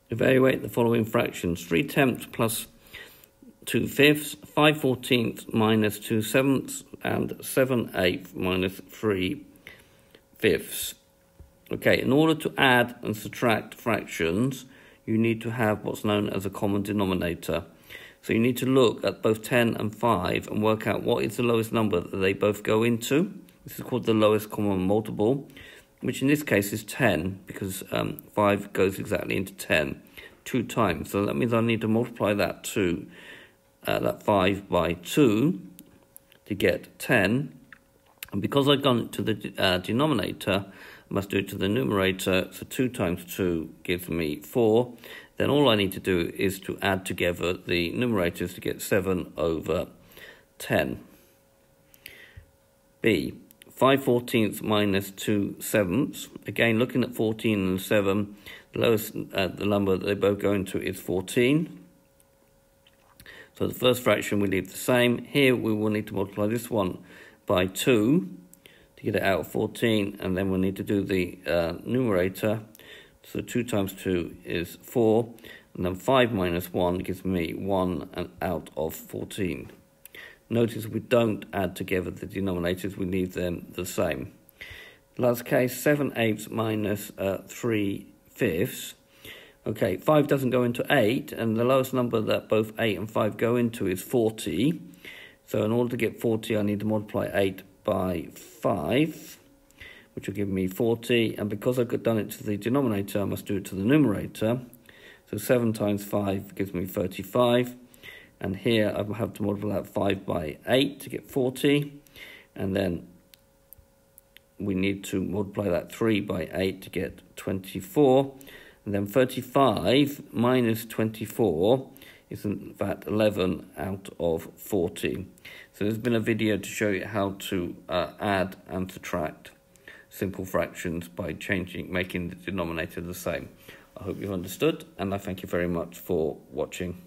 Evaluate the following fractions. 3/10 plus 2/5, 5/14 minus 2/7, and 7/8 minus 3/5. Okay, in order to add and subtract fractions, you need to have what's known as a common denominator. So you need to look at both 10 and 5 and work out what is the lowest number that they both go into. This is called the lowest common multiple, which in this case is 10, because 5 goes exactly into 10 2 times. So that means I need to multiply that 5 by 2 to get 10. And because I've gone to the denominator, I must do it to the numerator. So 2 times 2 gives me 4. Then all I need to do is to add together the numerators to get 7/10. B. 5/14 minus 2/7. Again, looking at 14 and 7, the lowest the number that they both go into is 14. So the first fraction we leave the same. Here we will need to multiply this one by 2 to get it out of 14, and then we'll need to do the numerator. So 2 times 2 is 4, and then 5 minus 1 gives me 1 out of 14. Notice we don't add together the denominators, we leave them the same. Last case, 7/8 minus 3/5. Okay, 5 doesn't go into 8, and the lowest number that both 8 and 5 go into is 40. So in order to get 40, I need to multiply 8 by 5, which will give me 40. And because I've done it to the denominator, I must do it to the numerator. So 7 times 5 gives me 35. And here I will have to multiply 5 by 8 to get 40. And then we need to multiply that 3 by 8 to get 24. And then 35 minus 24 is in fact 11 out of 40. So there's been a video to show you how to add and subtract simple fractions by making the denominator the same. I hope you've understood, and I thank you very much for watching.